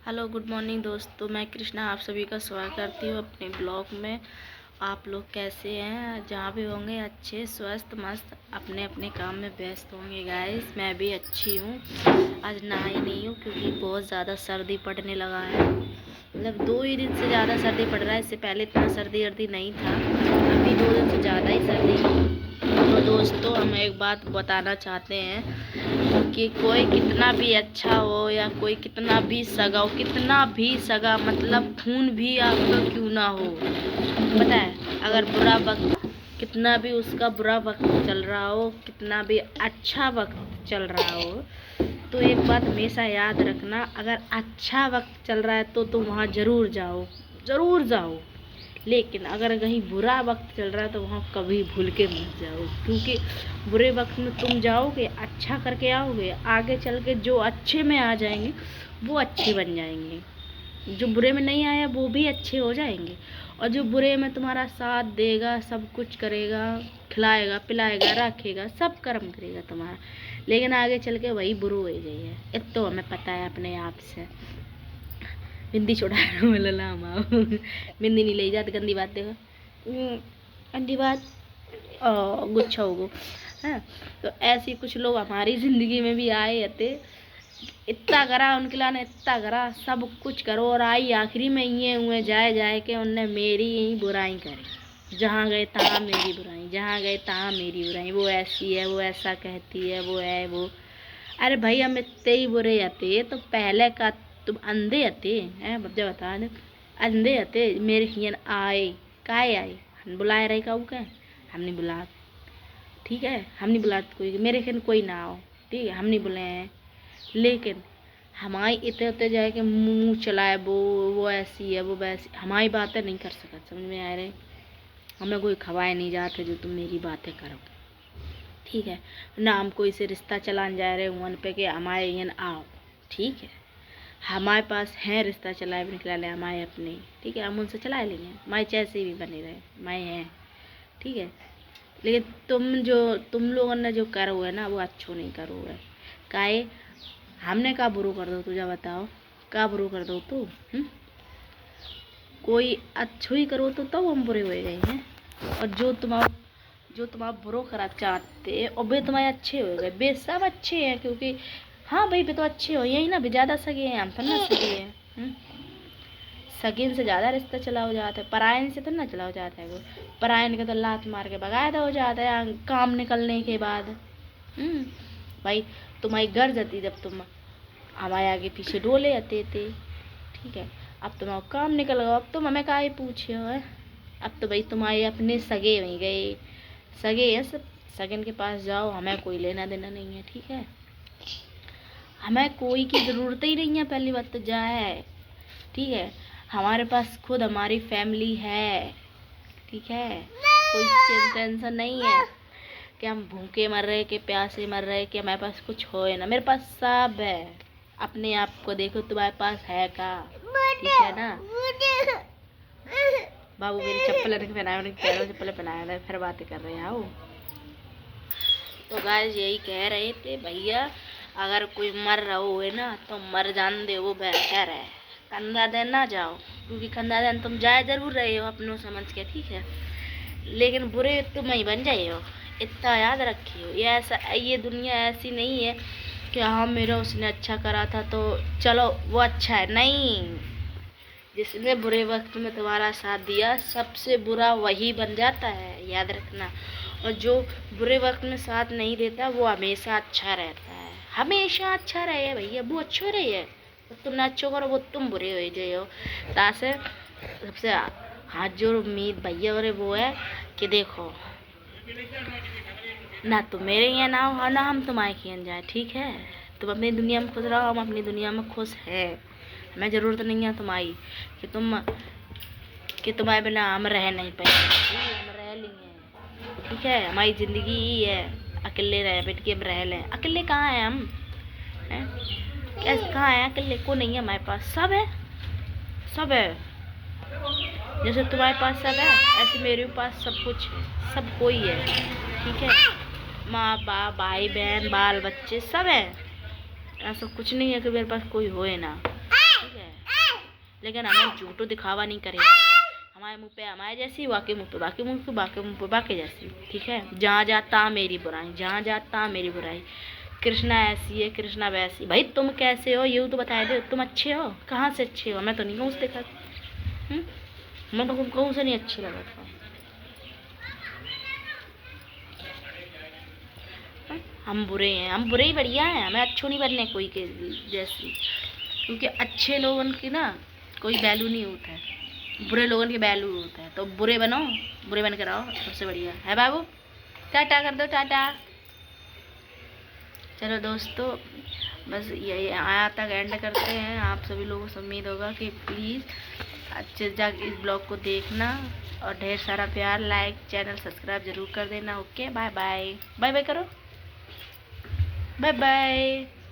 Hello good morning दोस्तों, मैं कृष्णा आप सभी का स्वागत करती हूँ अपने ब्लॉग में। आप लोग कैसे हैं? जहाँ भी होंगे अच्छे स्वस्थ मस्त अपने अपने काम में व्यस्त होंगे। गाइस मैं भी अच्छी हूँ। आज नहाई नहीं हूँ क्योंकि बहुत ज़्यादा सर्दी पड़ने लगा है। मतलब 2 ही दिन से ज़्यादा सर्दी पड़ रहा है। इससे पहले इतना सर्दी वर्दी नहीं था, अभी 2 दिन से ज़्यादा ही सर्दी। तो दोस्तों हम एक बात बताना चाहते हैं कि कोई कितना भी अच्छा हो या कोई कितना भी सगा हो, कितना भी सगा मतलब खून भी आपका क्यों ना हो, पता है, अगर बुरा वक्त कितना भी उसका बुरा वक्त चल रहा हो, कितना भी अच्छा वक्त चल रहा हो, तो एक बात हमेशा याद रखना, अगर अच्छा वक्त चल रहा है तो तुम वहाँ ज़रूर जाओ, ज़रूर जाओ। लेकिन अगर कहीं बुरा वक्त चल रहा है तो वहाँ कभी भूल के मत जाओ, क्योंकि बुरे वक्त में तुम जाओगे अच्छा करके आओगे, आगे चल के जो अच्छे में आ जाएंगे वो अच्छे बन जाएंगे, जो बुरे में नहीं आया वो भी अच्छे हो जाएंगे। और जो बुरे में तुम्हारा साथ देगा, सब कुछ करेगा, खिलाएगा पिलाएगा रखेगा, सब कर्म करेगा तुम्हारा, लेकिन आगे चल के वही बुरा हो गई है। इतना तो हमें पता है अपने आप से। बिंदी छोड़ा बिंदी नहीं ले जाती, गंदी बात देखो, गंदी बात गुच्छा होगो है। तो ऐसे कुछ लोग हमारी ज़िंदगी में भी आए थे, इतना करा उनके लाने, इतना करा, सब कुछ करो, और आई आखिरी में ये हुए जाए के उनने मेरी ही बुराई करी। जहाँ गए तहाँ मेरी बुराई, जहाँ गए तहाँ मेरी बुराई, वो ऐसी है, वो ऐसा कहती है, वो है वो। अरे भाई हम इतने ही बुरे आते तो पहले का तुम अंधे आते हैं, जब बता दे अंधे आते मेरे हियन आए काहे आए, हम बुलाए रहे का क्या, हम नहीं बुला, ठीक है, हम नहीं बुलाते कोई, मेरे खियन कोई ना आओ, ठीक है, हम नहीं बुलाए हैं। लेकिन हमारी इतने उतने जाए के मुँह चलाए, वो ऐसी है वो वैसी, हमारी बातें नहीं कर सकता, समझ में आ रहे, हमें कोई खवाए नहीं जाते जो तुम मेरी बातें करो, ठीक है ना। हम कोई से रिश्ता चलाने जा रहे वन पे कि हमारे यहाँ आओ, ठीक है, हमारे पास है रिश्ता चलाए भी निकला ले हमारे अपने, ठीक है, हम उनसे चला लेंगे, हमारे जैसे भी बने रहे हमारे हैं, ठीक है। लेकिन तुम लोगों ने जो करो है ना वो अच्छो नहीं करो है, काहे हमने का बुरो कर दो, तुझे बताओ का बुरो कर दो तू, कोई अच्छो ही करो तो हम बुरे हो गए हैं। और जो तुम्हारा बुरो करा चाहते और वे तुम्हारे अच्छे हो गए, वे सब अच्छे हैं, क्योंकि हाँ भाई वे तो अच्छे हो यही ना, वे ज़्यादा सगे हैं, हम तो ना सगे हैं। सगीन से ज़्यादा रिश्ता चला हो जाता है, परायन से तो ना चला हो जाता है, वो परायन के तो लात मार के बगायदा हो जाता है काम निकलने के बाद। भाई तुम्हारी घर जाती जब तुम हमारे आगे पीछे डोले आते थे, ठीक है, अब तुम्हारा काम निकल गया, अब तुम हमें काहे पूछे हो, अब तो भाई तुम्हारे अपने सगे वहीं गए, सगे हैं सब, सगन के पास जाओ, हमें कोई लेना देना नहीं है, ठीक है, हमें कोई की ज़रूरत ही नहीं है, पहली बात तो जाए, ठीक है, हमारे पास खुद हमारी फैमिली है, ठीक है, कोई टेंशन नहीं है कि हम भूखे मर रहे कि प्यासे मर रहे कि हमारे पास कुछ हो ना, मेरे पास सब है। अपने आप को देखो तुम्हारे पास है का, ठीक है ना। बाबू मेरी चप्पल पहनाया, पैरों चप्पल पहनाया था, फिर बातें कर रहे हैं आओ। तो गाइस यही कह रहे थे भैया, अगर कोई मर रहा हो है ना तो मर जान दे, वो बेहतर है, कंधा देन ना जाओ, क्योंकि कंधा देन तुम जाए जरूर रहे हो अपनों समझ के, ठीक है, लेकिन बुरे तुम ही बन जाए हो, इतना याद रखियो। ये दुनिया ऐसी नहीं है कि हाँ मेरा उसने अच्छा करा था तो चलो वो अच्छा है, नहीं, जिसने बुरे वक्त में तुम्हारा साथ दिया सबसे बुरा वही बन जाता है, याद रखना। और जो बुरे वक्त में साथ नहीं देता वो हमेशा अच्छा रहता है, हमेशा अच्छा रहे भैया, वो अच्छो रही है, तो तुम ना अच्छो करो वो तुम बुरे हो जाए हो। तासे सबसे हाथ जोड़ उम्मीद भैया और वो है कि देखो ना तुम मेरे यहाँ ना हो ना हम तुम्हारे यहाँ जाए, ठीक है, तुम अपनी दुनिया में खुश रहो, हम अपनी दुनिया में खुश है, हमें ज़रूरत नहीं है तुम्हारी कि तुम्हारे बिना हम रह नहीं पाएंगे, हम रह लेंगे, ठीक है, हमारी ज़िंदगी ही है अकेले रहे बैठ के, हम रह लें, अकेले कहाँ हैं हम, हैं कैसे कहाँ हैं, अकेले को नहीं है, हमारे पास सब है, सब है, जैसे तुम्हारे पास सब है ऐसे मेरे पास सब कुछ है, सब कोई है, ठीक है, माँ बाप भाई बहन बाल बच्चे सब है, ऐसा कुछ नहीं है कि मेरे पास कोई होए ना, ठीक है। लेकिन हमें झूठो दिखावा नहीं करेगा। हमारे मुंह पे हमारे जैसी, वाके मुंह पे वाके मुंह पे, बाके मुंह पे बाके जैसी, ठीक है। जहाँ जाता मेरी बुराई, जहाँ जाता मेरी बुराई। कृष्णा ऐसी है, कृष्णा वैसी। भाई तुम कैसे हो ये तो बता दो। तुम अच्छे हो? कहाँ से अच्छे हो? मैं तो नहीं कहूँ से देखा, मैं तो कहूँ से नहीं अच्छी लगा था। हम बुरे हैं, हम बुरे ही बढ़िया हैं, हमें अच्छो नहीं बनने कोई के जैसी, क्योंकि अच्छे लोगों की ना कोई वैल्यू नहीं होता है, बुरे लोगों की वैल्यू होता है। तो बुरे बनो, बुरे बन कर आओ, सबसे बढ़िया है बाबू। टाटा कर दो, टाटा। चलो दोस्तों, बस यही आया तक एंड करते हैं। आप सभी लोगों से उम्मीद होगा कि प्लीज़ अच्छे जाके इस ब्लॉग को देखना और ढेर सारा प्यार, लाइक, चैनल सब्सक्राइब जरूर कर देना। Okay, bye bye, bye bye करो, बाय बाय।